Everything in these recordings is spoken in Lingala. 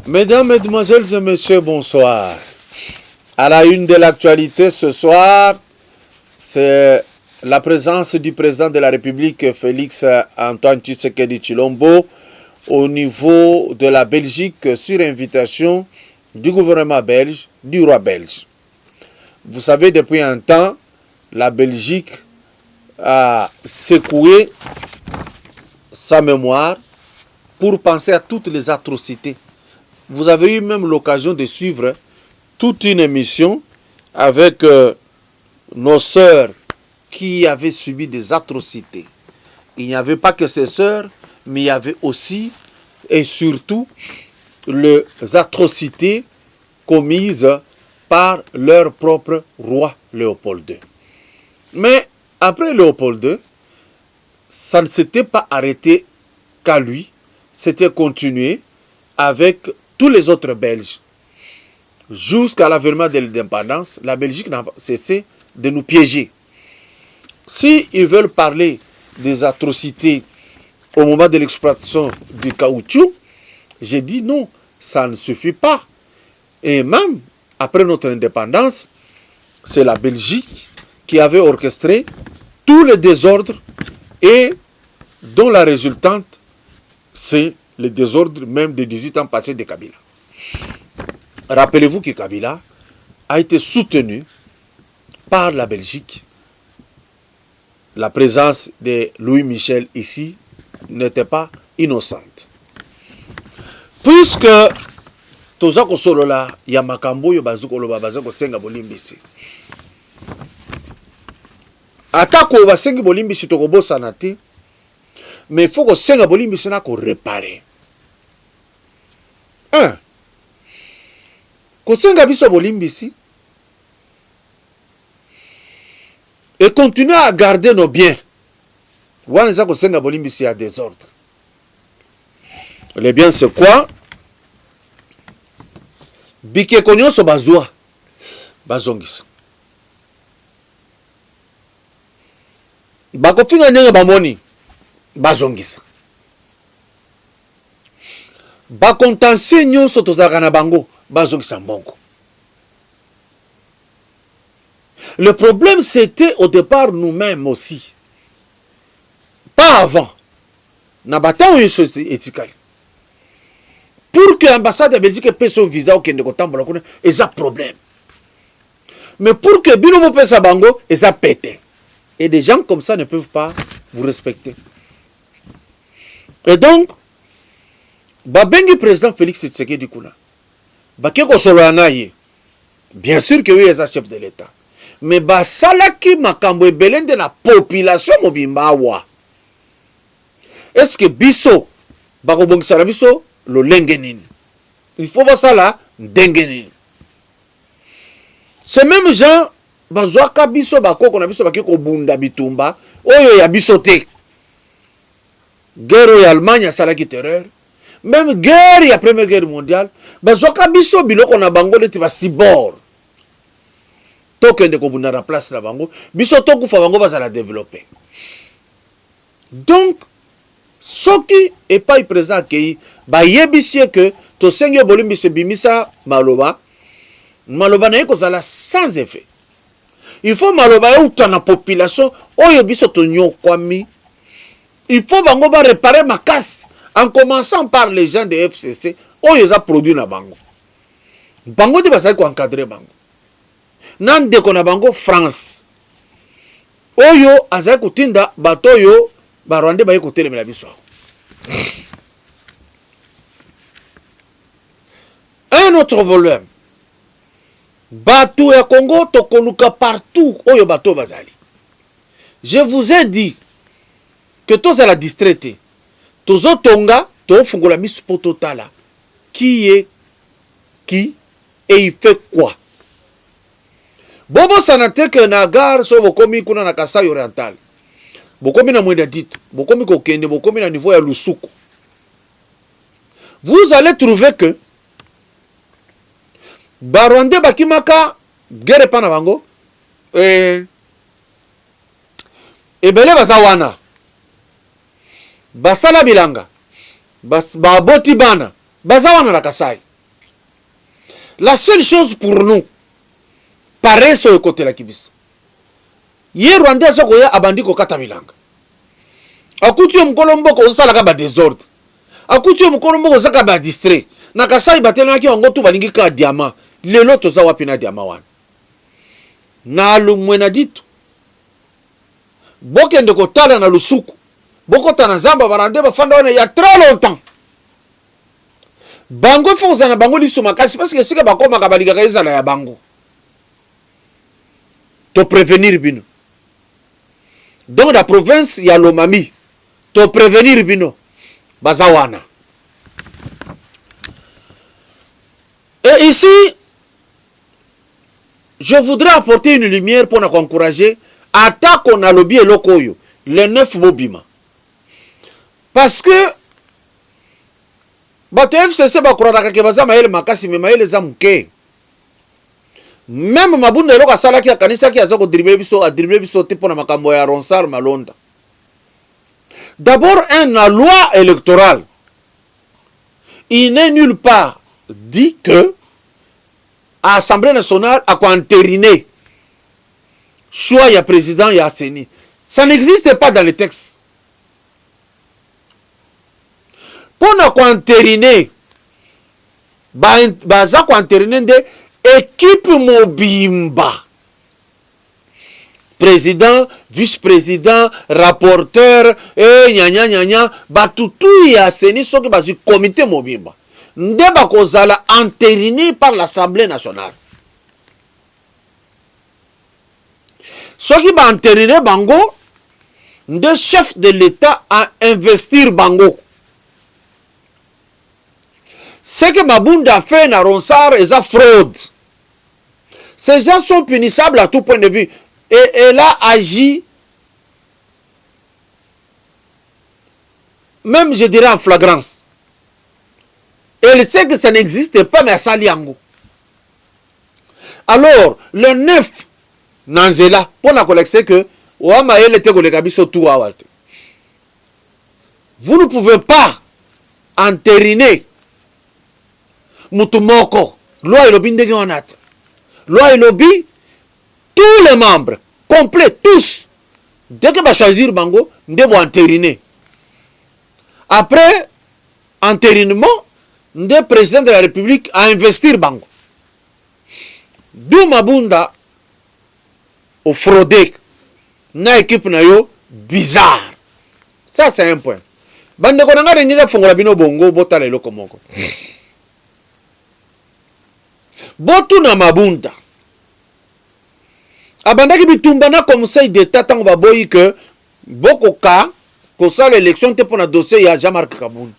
Mesdames, Mesdemoiselles et Messieurs, bonsoir. À la une de l'actualité ce soir, c'est la présence du président de la République, Félix Antoine Tshisekedi Tshilombo, au niveau de la Belgique sur invitation du gouvernement belge, du roi belge. Vous savez, depuis un temps, la Belgique a secoué sa mémoire pour penser à toutes les atrocités. Vous avez eu même l'occasion de suivre toute une émission avec nos sœurs qui avaient subi des atrocités. Il n'y avait pas que ces sœurs, mais il y avait aussi et surtout les atrocités commises par leur propre roi Léopold II. Mais après Léopold II, ça ne s'était pas arrêté qu'à lui, c'était continué avec tous les autres Belges. Jusqu'à l'avènement de l'indépendance, la Belgique n'a pas cessé de nous piéger. S'ils veulent parler des atrocités au moment de l'exploitation du caoutchouc, j'ai dit non, ça ne suffit pas. Et même après notre indépendance, c'est la Belgique qui avait orchestré tous les désordres et dont la résultante, c'est le désordre même des 18 ans passés de Kabila. Rappelez-vous que Kabila a été soutenu par la Belgique. La présence de Louis Michel ici n'était pas innocente. Puisque Tozako Solola, Yamakambo, Yobazuko Loba, Bazako Senga Bolimbisi. Atako Basengi Bolimbisi Tokobo Sanati, mais il faut que Senga Bolimbisi n'a qu'on réparer. Un. Kosenga biso bolimbisi et continuer à garder nos biens. Wana kosenga bolimbisi a désordre. Les biens c'est quoi? Bike konyoso bazwa bazongisa. Bakofinga ndenge bamoni bazongisa. Bakontansie nyonso tozalaka na bango. Le problème, c'était au départ nous-mêmes aussi. Pas avant. Pour que l'ambassade de Belgique paie son visa au Kenya, il y a un problème. Mais pour que Binomo paie sa bango, il y a pété. Et des gens comme ça ne peuvent pas vous respecter. Et donc, Babengi président Félix Tshisekedi Kuna. Bien sûr que oui, il est chef de l'État. Mais basalaki makambo ebele de la population mobimbawa. Est-ce que biso bakobongisa na biso lo lengenini? Il faut basala ndengenini. Ces mêmes gens bazwaka biso bakoko na biso bakiko bunda bitumba oyo ya biso te. Guerre ya Allemagne asalaki terreur. Même guerre, la première guerre mondiale, bazoka biso biloko na bango neti ba cibor. Tokende ko bunda na place na bango, biso tokufa bango bazala développer. Donc, soki et pas le président qui ba yebisie que to senge bolimbi se bimisa maloba, maloba na yeko zala sans effet. Il faut maloba euta na population oyo biso to nyokwami. Il faut bango ba réparer ma casse. En commençant par les gens de FCC, ils ont produit na bango. Bango de basai ko encadrer bango. Nan de ko na bango France. Oyo azai ko tinda bato yo ba Rwanda ba ko telemela biso. Un autre problème. Bato ya Congo to koluka partout oyo bato bazali. Je vous ai dit que tous à la distraité. Tozo tonga, to fungola mispo totala. Qui est qui et il fait quoi? Bobo sanate que nagar so bokomi kuna na Kasai oriental. Bokomi na mwenda dit, bokomi ko kende, bokomi na niveau ya Lusuku. Vous allez trouver que Baronde bakimaka guerre pa na bango ebele bazawana. Basala bilanga baboti bana bazawana na Kasai La seule chose pour nous, pareil sur le côté la kibis. Hier Rwanda sokoya abandi ko kata bilanga. Akuti yo mkolombo ko sala ka ba désordre. Akuti yo mkolombo ko saka ba distrait. Na kasai batelo ki ongo tu balingi ka diamant. Lelo to za wapi na diamant wana. Na lumwe na ditu. Bokende ko tala na lusuku. Boko tana zamba barande ba fanda wana ya très longtemps. Bango faut na bango lisu makasi parce que sika bakoma ka baliga ka ezala ya bango. To prévenir bino. Donc la province ya Lomami to prévenir bino bazawana. Et ici je voudrais apporter une lumière pour nous encourager à qu'on a lobby et lokoyo les 9 bobima. Parce que bato FCC bakuraka ke bazama ele makasi me maele za muke. Même mabunda eloko asala ki akanisa ki azako dribble biso te pona makambo ya Ronsard Malonda. D'abord un loi électorale. Il n'est nulle part dit que l'Assemblée nationale a entériné choix ya président ya Seni. Ça n'existe pas dans les textes. Pour nous entériner, baza entériner de équipe mobimba. Président, vice-président, rapporteur, et gna batutu ya Seni soki bazi comité mobimba. Ndeba kozala entériné par l'Assemblée nationale. Soki ba entériné bango, nde chef de l'État a investir bango. Ce que Mabunda a fait na Ronsard est la fraude. Ces gens sont punissables à tout point de vue. Et elle a agi, même je dirais en flagrance. Elle sait que ça n'existe pas, mais à Saliango. Alors, le 9, Nanzela, pour la collecter que, vous ne pouvez pas entériner Mutumoko, loi et lobby de Gonat. Loi et lobby, tous les membres, complets, tous. Dès que va choisir Bango, nous devons entériner. Après entérinement, le président de la République a investi Bango. D'où Mabunda au fraudé. Na équipe na yo bizarre. Ça c'est un point. Bande konanga rengira fongola bino bongo botala eloko moko. Botu na Mabunda. Abandaki bitumba na conseil d'état tango baboyi que boko ka ko sa l'élection te pona dossier ya Jean-Marc Kaboun.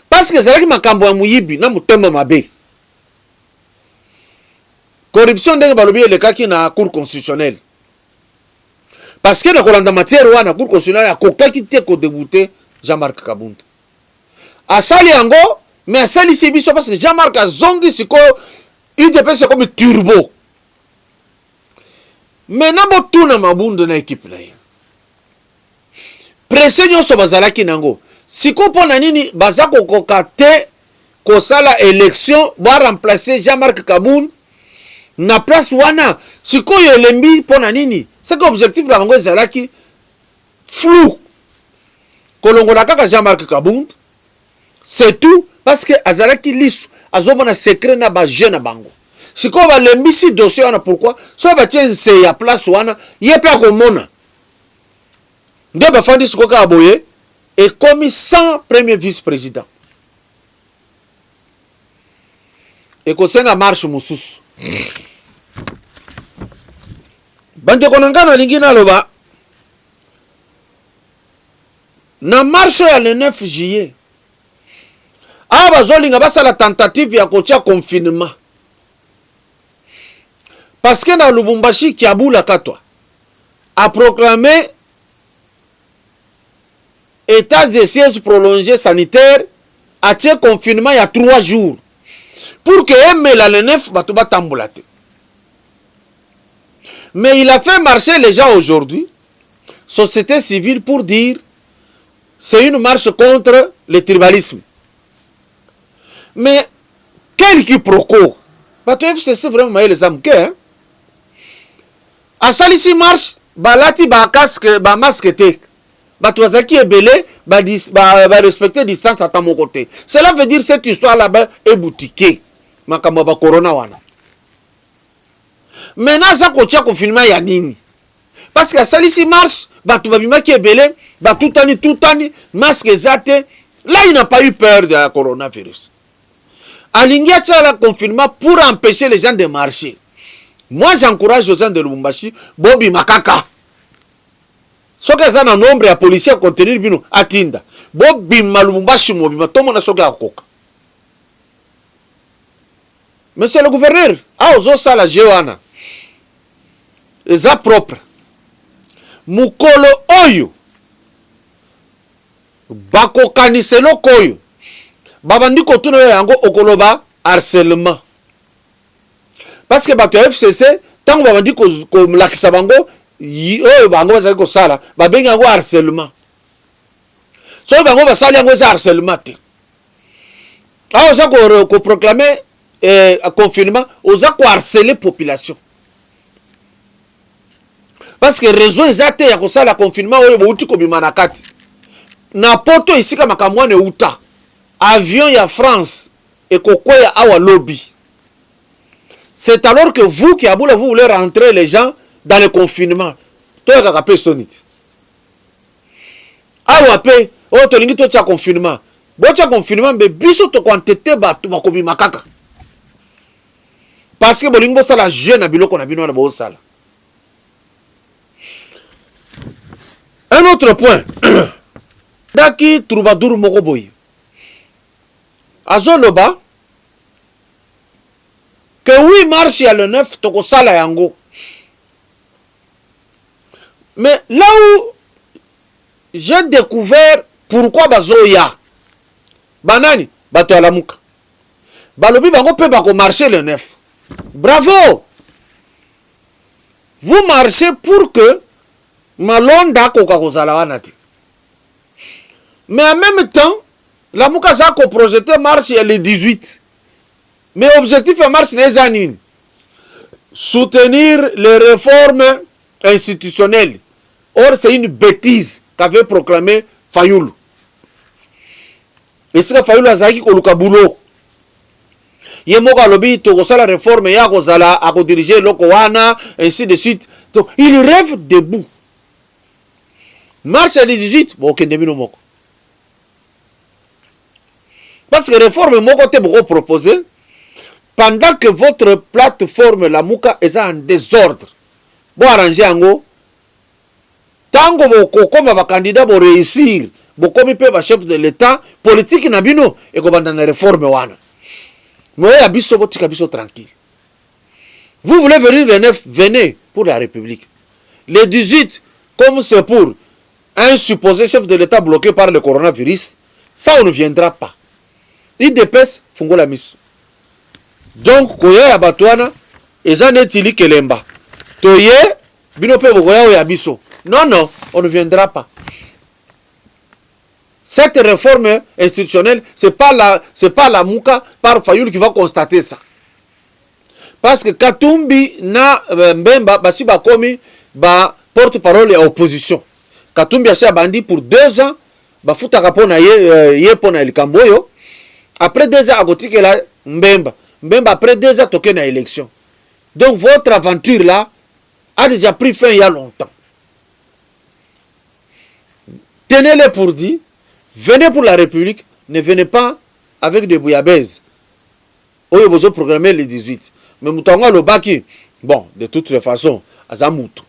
Parce que c'est makambo ya muyibi na mutema mabe. Corruption ndenge balobi elekaki na cour constitutionnelle. Parce que na kolanda matière wana cour constitutionnelle akokaki te ko débouter Jean-Marc Kaboun. Asali yango mais asali sibiso parce que Jean-Marc azongi siko IDP c'est comme turbo. Maintenant botuna Mabunda na équipe na ye. Presse nyonso bazalaki nango. Siko pona nini bazako kokate ko sala élection ba remplacer Jean-Marc Kaboun na place wana. Siko yelembi pona nini? C'est que objectif la bango ezalaki flou. Kolongola kaka Jean-Marc Kaboun. C'est tout parce que azalaki lisu azomona secret na ba jeune bango. Si on va l'embissi dossier, pourquoi? Soit va tiens c'est à place wana, y a pas comme mona. Deux bafandi ce qu'on a aboyé et commis 100 premier vice-président. Et qu'on s'en a marche moussous. Bande konanga na lingina loba. Na marche ya le 9 juillet. Ah bazolinga basa la tentative ya kotia confinement. Parce que dans Lubumbashi, Kiabula Katwa a proclamé état de siège prolongé sanitaire à ce confinement il y a 3 jours. Pour que le 9 batuba tamboulate. Mais il a fait marcher les gens aujourd'hui, société civile, pour dire c'est une marche contre le tribalisme. Mais quel quiproquo. Bato FCC vraiment maye les âmes hein. Asalisi marche balati ba casque ba masque te. Bato azaki ebele ba respecter distance à mon côté. Cela veut dire cette histoire là-bas est boutiquée. Makambo ba corona wana. Maintenant ça kotia confinement ya nini? Parce que asalisi marche bato babimaki ebele ba tout tani masque zate. Là il n'a pas eu peur de la coronavirus. Alingi atia la confinement pour empêcher les gens de marcher. Moi j'encourage aux gens de Lubumbashi bobi makaka. Soki eza na nombre ya policiers à contenir bino atinda. Bobi Lubumbashi mobima tomo na soki akoka. Monsieur le gouverneur, ozo sala jewana. Eza propre. Mukolo oyo bako kaniselo koyo. Babandi kotuna yango okoloba harcèlement. Parce que bato FCC tant babandi ko lakisa bango oyo bango bazali ko sala babenga yango harcèlement. So bango basali yango za harcèlement te. Oza ko proclamer confinement, oza ko harceler population. Parce que réseau ezate ya ko sala confinement oyo bouti ko bimana kati. Na poto isika makamwane uta. Avion ya France et kokoya awa lobby. C'est alors que vous qui aboula vous voulez rentrer les gens dans le confinement. Toi ka kapé sonite. Awa pe o to lingi to cha confinement. Bo cha confinement be biso to kwantete batu bakobi makaka. Parce que bolingo sala jeune na biloko na bino na bo sala. Un autre point. Daki troubadour moko boy. Azoloba que oui marche à le 9 toko sala yango. Mais là où j'ai découvert pourquoi bazoya banani bato ala muka balobi bango pe bako marcher le 9. Bravo, vous marchez pour que malonda koka kozala wana te. Mais en même temps la muka za ko projeter marche le 18. Mais objectif de marche les années. Soutenir les réformes institutionnelles. Or c'est une bêtise qu'avait proclamé Fayoulou. Et c'est que Fayoulou a zaki ko luka boulot. Yemoka lobi to la réforme ya ko zala a ko diriger loko wana ainsi de suite. Donc il rêve debout. Marche le 18 bon kende bino moko. Parce que réforme mon côté beaucoup proposé pendant que votre plateforme la Mouka est en désordre. Bon arranger ango tango boko comme ba candidat bo réussir bo comme peut ba chef de l'état politique na bino et ko banda na réforme wana. Mais ya biso botika biso tranquille. Vous voulez venir le 9, venez pour la République. Le 18 comme c'est pour un supposé chef de l'état bloqué par le coronavirus, ça on ne viendra pas. Il dépêche fungo la mise. Donc koya ya batwana eza netili kelemba. Toye bino pe bokoya ya biso. Non, on ne viendra pas. Cette réforme institutionnelle, c'est pas la Mouka par Fayoulou qui va constater ça. Parce que Katumbi na Mbemba basi bakomi ba porte-parole et opposition. Katumbi a bandi pour 2 ans ba futa kapona ye pona likamboyo. Après 2 ans, à la Mbemba. Mbemba, après 2 ans, toqué na élection. Donc, votre aventure là a déjà pris fin il y a longtemps. Tenez-les pour dire, venez pour la République, ne venez pas avec des bouillabaisse. Vous avez programmé le 18. Mais Moutonga le baki, bon, de toutes les façons, Azamoutou,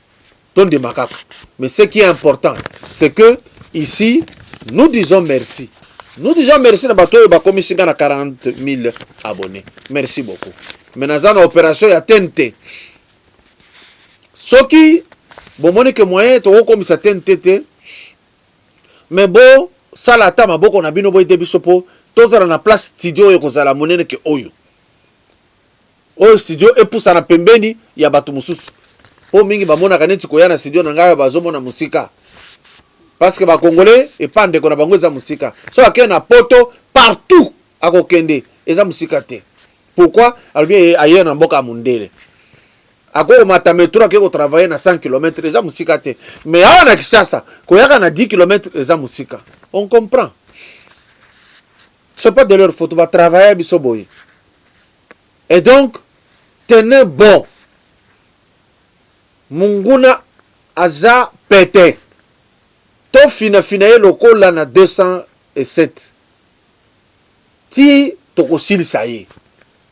ton de macaque. Mais ce qui est important, c'est que ici, nous disons merci. Nous disons merci à bateau et bakomi singa na 40 000 abonnés. Merci beaucoup. Maintenant, dans l'opération, il y a TNT. Ce qui, bon, mon que moyen, tu as comme ça TNT. Mais bon, ça la tama, bon, on a bien obéi début sopo. Tous dans la place studio et qu'on a la monnaie que oyo. Oyo studio et pour ça na pembeni, il y a bateau mususu. Po mingi ba mona kaneti ko yana studio na ngaya bazomo na musika. Parce que les Congolais et pas de Konabango za musika. So na poto partout à Kokende et za musika te. Pourquoi? Alors bien ailleurs na mboka mundele. Ako mata metro ke travailler na 100 km eza musika te. Mais awa na Kinshasa, koyaka na 10 km eza musika. On comprend. C'est pas de leur faute, va travailler biso boye. Et donc tenez bon. Munguna aza pété. To fina lokola na 207. Ti tokosilisa ye.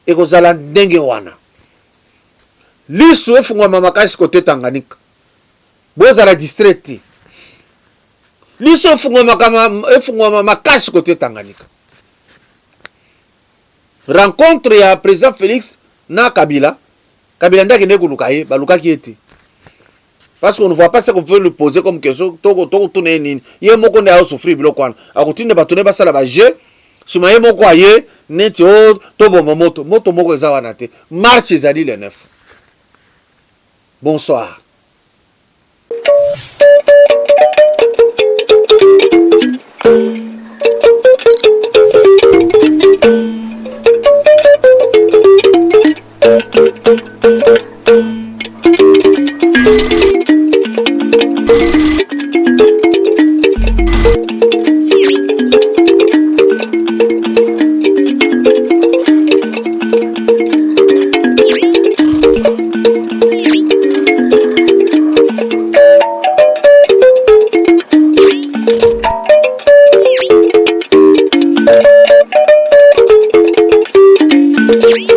Ekozala ndenge wana. Lisu efungwa makasi kote Tanganyika. Bozala distraite. Lisu efungwa makasi kote Tanganyika. Rencontre ya président Félix na Kabila. Kabila ndaki ne kuluka ye, baluka ki ete. Parce qu'on ne voit pas ce qu'on veut lui poser comme question. Toko tourner nini. Ye moko ne a souffrir biloko wana. Akutine batone basala ba je. Suma ye moko aye neti o tobo moto. Moto moko eza wana te. Marche ezali le 9. Bonsoir. Thank you.